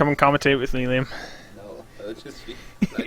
Come and commentate with me, Liam. No, I'd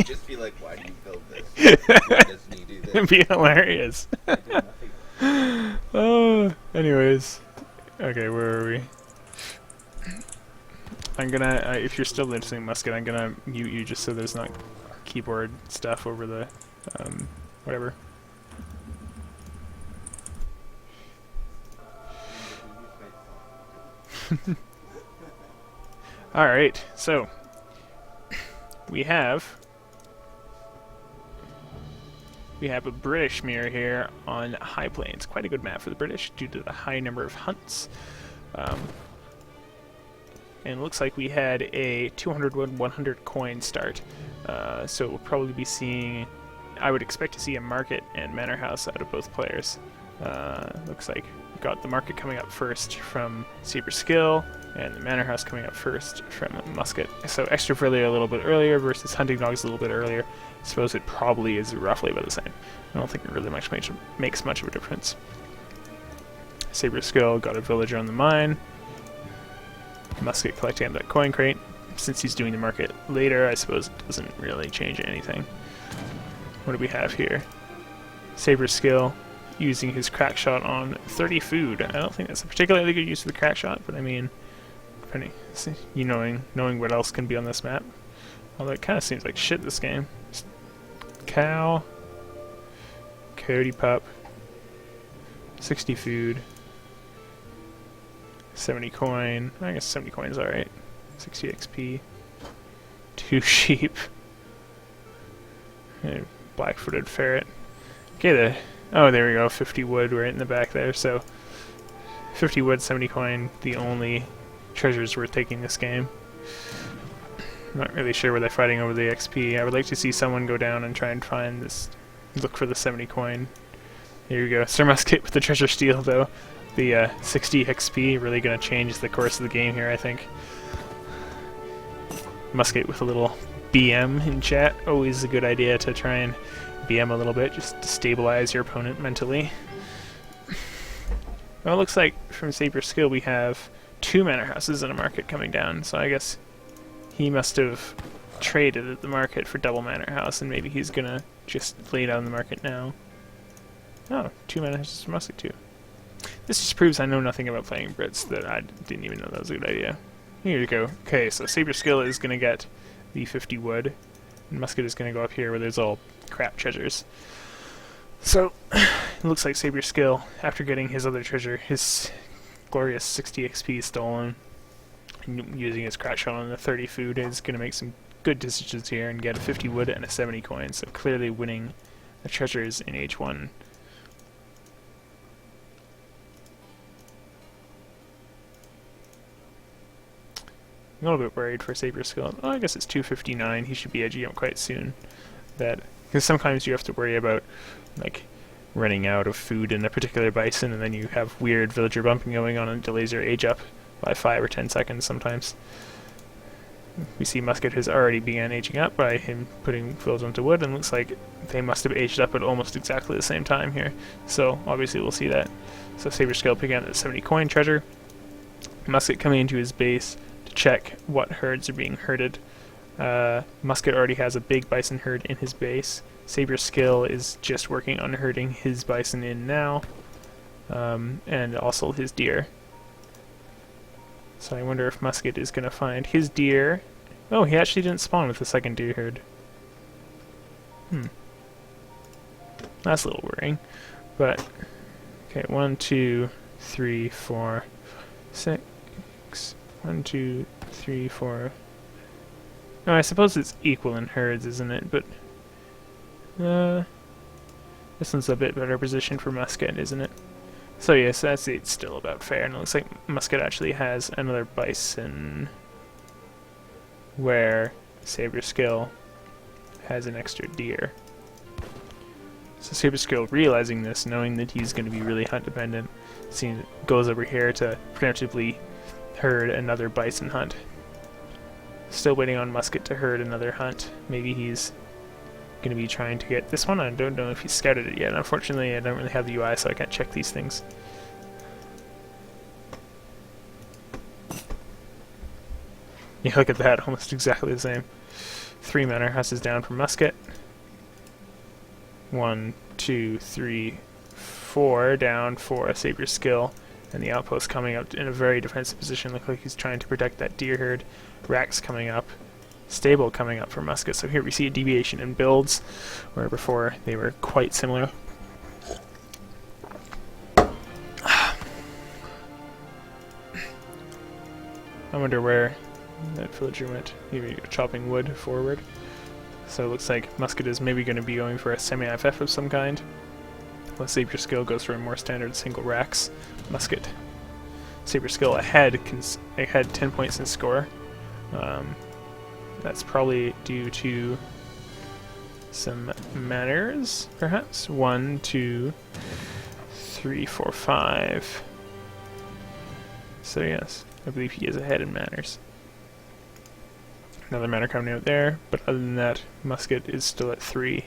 just be like, why do you build this? Why doesn't he do It'd this? be hilarious. I did nothing. Oh, anyways. Okay, where are we? I'm gonna, if you're still listening, Musket, I'm gonna mute you just so there's not keyboard stuff over the, whatever. Alright, so, we have a British mirror here on High Plains. Quite a good map for the British due to the high number of hunts. And it looks like we had a 200 100 coin start. So we'll probably be seeing, I would expect to see a market and manor house out of both players. Looks like we've got the market coming up first from Saber Skill, and the manor house coming up first from Musket. So extra Frilia a little bit earlier versus Hunting Dogs a little bit earlier. I suppose it probably is roughly about the same. I don't think it really makes much of a difference. Saber Skill got a villager on the mine. Musket collecting up that coin crate. Since he's doing the market later, I suppose it doesn't really change anything. What do we have here? Saber Skill using his crack shot on 30 food. I don't think that's a particularly good use of the crack shot, but I mean, you knowing what else can be on this map. Although it kind of seems like shit this game. Cow, coyote pup, 60 food, 70 coin. I guess 70 coin's alright. 60 XP, 2 sheep, and black-footed ferret. Okay, oh, there we go, 50 wood right in the back there. So 50 wood, 70 coin, the only treasures worth taking this game. I'm not really sure where they're fighting over the XP. I would like to see someone go down and try and find this, look for the 70 coin. Here we go, Sir Musket with the treasure steal though. The 60 XP really going to change the course of the game here, I think. Musket with a little BM in chat, always a good idea to try and BM a little bit, just to stabilize your opponent mentally. Well, it looks like from Saber Skill we have 2 manor houses and a market coming down, so I guess he must have traded at the market for double manor house, and maybe he's gonna just lay down the market now. Oh, 2 manor houses for Musket too. This just proves I know nothing about playing Brits, that I didn't even know that was a good idea. Here you go. Okay, so Saber Skill is gonna get the 50 wood, and Musket is gonna go up here where there's all crap treasures. So, it looks like Saber Skill, after getting his other treasure, his glorious 60 XP stolen, and using his crack shot on the 30 food, is going to make some good decisions here and get a 50 wood and a 70 coin, so clearly winning the treasures in H1. I'm a little bit worried for Saber Skill. Oh, I guess it's 259. He should be edging up quite soon. Because sometimes you have to worry about like running out of food in a particular bison, and then you have weird villager bumping going on and delays your age up by 5 or 10 seconds sometimes. We see Musket has already began aging up by him putting fields onto wood, and looks like they must have aged up at almost exactly the same time here. So obviously we'll see that. So Saber Skill picking up the 70 coin treasure. Musket coming into his base to check what herds are being herded. Musket already has a big bison herd in his base. Saber Skill is just working on herding his bison in now, and also his deer. So I wonder if Musket is going to find his deer. Oh, he actually didn't spawn with the second deer herd. That's a little worrying. But, okay, 1, 2, 3, 4, 6. 1, 2, 3, 4. No, I suppose it's equal in herds, isn't it? But, this one's a bit better position for Musket, isn't it? So yes, that's it's still about fair, and it looks like Musket actually has another bison where Saber Skill has an extra deer. So Saber Skill, realizing this, knowing that he's going to be really hunt dependent, goes over here to preemptively herd another bison hunt. Still waiting on Musket to herd another hunt. Maybe he's going to be trying to get this one. I don't know if he's scouted it yet. Unfortunately, I don't really have the UI, so I can't check these things. Yeah, look at that, almost exactly the same. 3 manor houses down for musket. 1, 2, 3, 4 down for a saber skill, and the outpost coming up in a very defensive position. Look like he's trying to protect that deer herd. Rax coming up. Stable coming up for musket. So here we see a deviation in builds, where before they were quite similar. I wonder where that villager went. Here we go, chopping wood forward. So it looks like musket is maybe going to be going for a semi-FF of some kind. While saber skill goes for a more standard single racks musket. Saber skill ahead 10 points in score. That's probably due to some manners, perhaps. 1, 2, 3, 4, 5. So yes, I believe he is ahead in manners. Another manor coming out there, but other than that, musket is still at 3.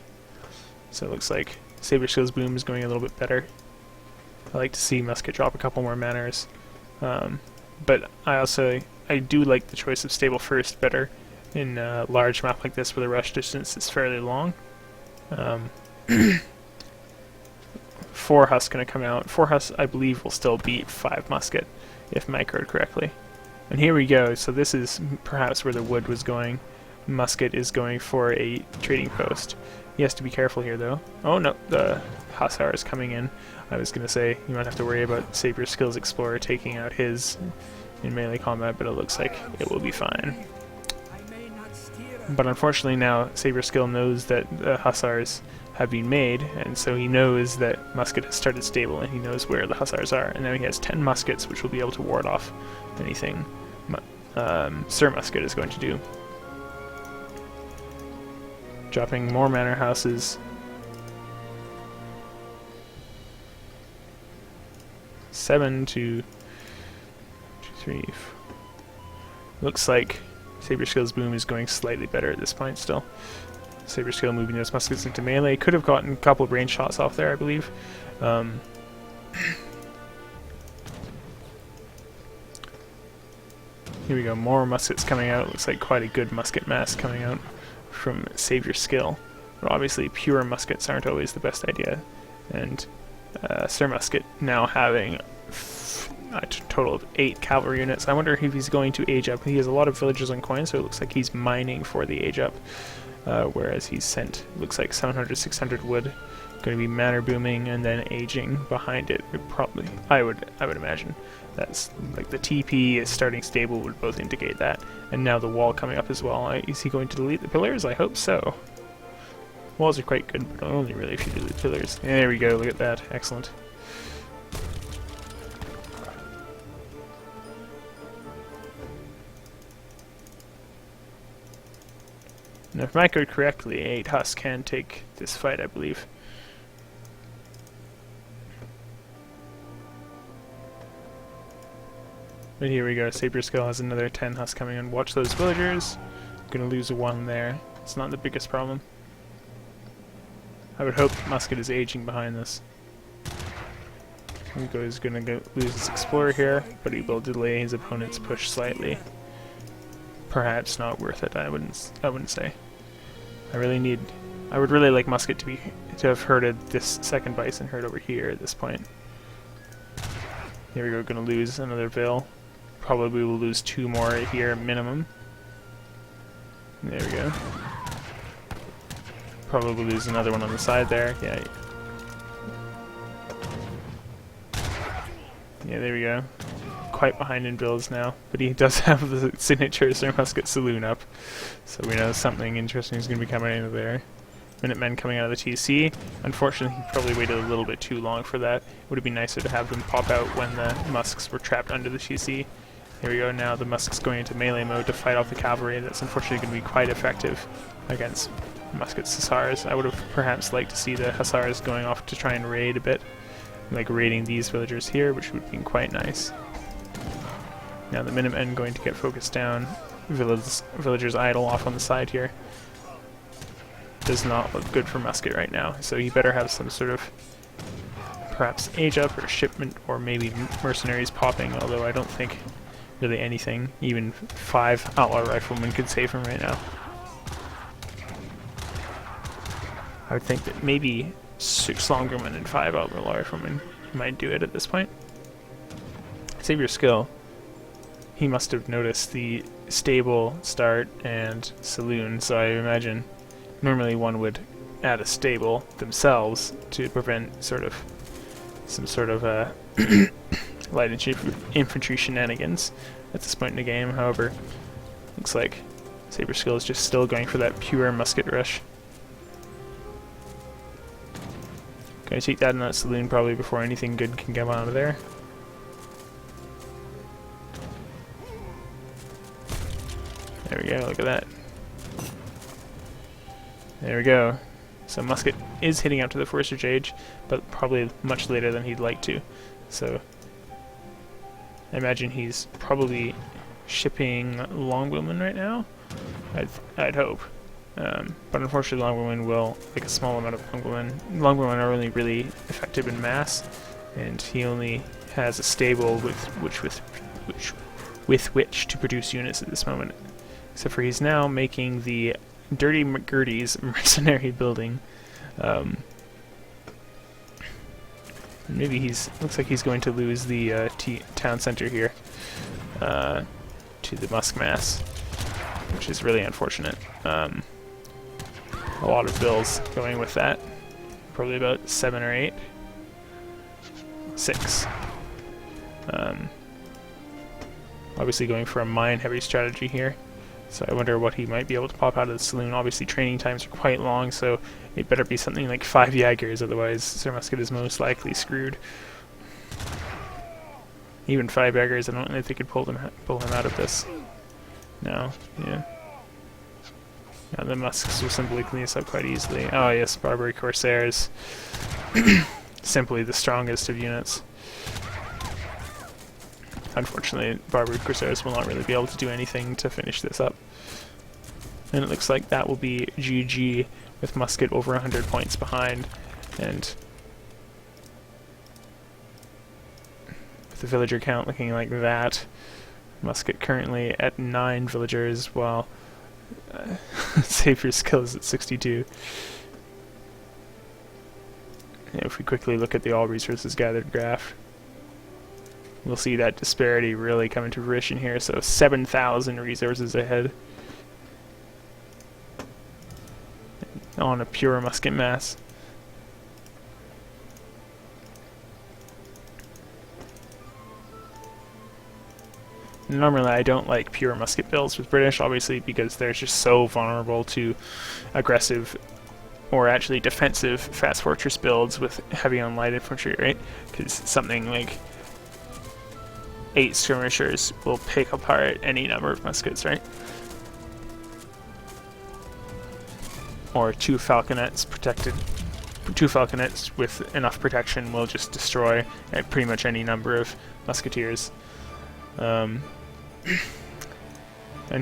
So it looks like saber skill's boom is going a little bit better. I like to see musket drop a couple more manners. But I do like the choice of stable first better in a large map like this where the rush distance is fairly long. 4 Husk going to come out. 4 Husk, I believe, will still beat 5 musket, if microed correctly. And here we go. So this is perhaps where the wood was going. Musket is going for a trading post. He has to be careful here, though. Oh no, the Hussar is coming in. I was going to say you might have to worry about Saber Skills Explorer taking out his in melee combat, but it looks like it will be fine. But unfortunately now Saber Skill knows that the Hussars have been made, and so he knows that musket has started stable, and he knows where the Hussars are. And now he has 10 muskets, which will be able to ward off anything Sir Musket is going to do. Dropping more manor houses. 7 to 2, 3. Looks like Saber Skill's boom is going slightly better at this point still. Saber Skill moving those muskets into melee. Could have gotten a couple of range shots off there, I believe. Here we go, more muskets coming out. Looks like quite a good musket mass coming out from Saber Skill. But obviously pure muskets aren't always the best idea. And Sir Musket now having a total of 8 cavalry units. I wonder if he's going to age up. He has a lot of villagers and coins, so it looks like he's mining for the age up. Whereas he's sent, looks like 700, 600 wood. Going to be manor booming and then aging behind it. Probably, I would imagine. That's like the TP is starting stable would both indicate that. And now the wall coming up as well. Is he going to delete the pillars? I hope so. Walls are quite good, but only really if you delete pillars. And there we go, look at that. Excellent. Now, if I code correctly, 8 Husk can take this fight, I believe. But here we go, Saber Skill has another 10 Husk coming in. Watch those villagers. Gonna lose a 1 there. It's not the biggest problem. I would hope Musket is aging behind this. Hugo is gonna lose his Explorer here, but he will delay his opponent's push slightly. Perhaps not worth it, I wouldn't say. I would really like Musket to have herded this second bison herd over here at this point. Here we go, gonna lose another Vil. Probably will lose 2 more here minimum. There we go. Probably lose another one on the side there. Yeah. Yeah, there we go. Quite behind in builds now, but he does have the signature Sir Musket Saloon up, so we know something interesting is going to be coming out of there. Minutemen coming out of the TC. Unfortunately, he probably waited a little bit too long for that. Would have been nicer to have them pop out when the Musks were trapped under the TC. Here we go, now the Musk's going into melee mode to fight off the cavalry. That's unfortunately going to be quite effective against Musket's Hussars. I would have perhaps liked to see the Hussars going off to try and raid a bit, like raiding these villagers here, which would have been quite nice. Now the Minutemen going to get focused down. Villagers idle off on the side here. Does not look good for Musket right now, so he better have some sort of perhaps age up or shipment or maybe mercenaries popping, although I don't think really anything. Even 5 Outlaw Riflemen could save him right now. I would think that maybe 6 Longbowmen and 5 Outlaw Riflemen might do it at this point. Save your skill. He must have noticed the stable start and saloon, so I imagine normally one would add a stable themselves to prevent some sort of light infantry shenanigans at this point in the game. However, looks like Saber Skill is just still going for that pure musket rush. Gonna take that in that saloon probably before anything good can come out of there. There we go, look at that. There we go. So Musket is hitting up to the Forcer's Age, but probably much later than he'd like to. So I imagine he's probably shipping Longbowmen right now. I'd hope. But unfortunately Longbowmen will, like a small amount of Longbowmen. Longbowmen are only really effective in mass, and he only has a stable with which to produce units at this moment. Except for he's now making the Dirty McGurdy's mercenary building. Maybe looks like he's going to lose the town center here to the Muskmass, which is really unfortunate. A lot of bills going with that. Probably about 7 or 8. 6. Obviously going for a mine-heavy strategy here. So I wonder what he might be able to pop out of the saloon. Obviously training times are quite long, so it better be something like 5 Jaegers, otherwise Sir Musket is most likely screwed. Even 5 Jaegers, I don't think they could pull him out of this. No, yeah. Yeah, the Musks will simply clean us up quite easily. Oh yes, Barbary Corsairs. Simply the strongest of units. Unfortunately, Barbary Corsairs will not really be able to do anything to finish this up. And it looks like that will be GG with Musket over 100 points behind, and with the villager count looking like that, Musket currently at 9 villagers, while Saber Skill is at 62. And if we quickly look at the all resources gathered graph, we'll see that disparity really come into fruition here. So 7,000 resources ahead on a pure musket mass. Normally I don't like pure musket builds with British, obviously, because they're just so vulnerable to aggressive or actually defensive fast fortress builds with heavy on light infantry, right? Because something like 8 skirmishers will pick apart any number of muskets, right? Or 2 falconets protected. 2 falconets with enough protection will just destroy pretty much any number of musketeers. And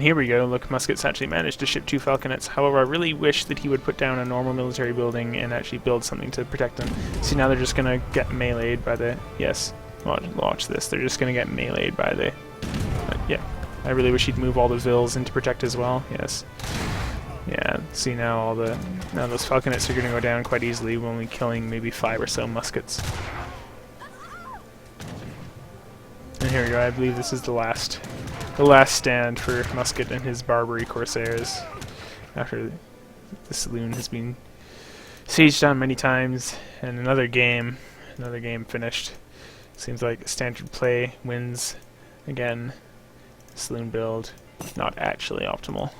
here we go, look, Musket's actually managed to ship 2 falconets. However, I really wish that he would put down a normal military building and actually build something to protect them. See, now they're just gonna get meleeed by the... Yes, watch this. They're just gonna get meleeed by the... yeah, I really wish he'd move all the vills in to protect as well. Yes. Yeah, see now now those falconets are gonna go down quite easily, only killing maybe 5 or so muskets. And here we go, I believe this is the last stand for Musket and his Barbary Corsairs, after the saloon has been sieged on many times, and another game finished. Seems like standard play wins again. Saloon build, not actually optimal.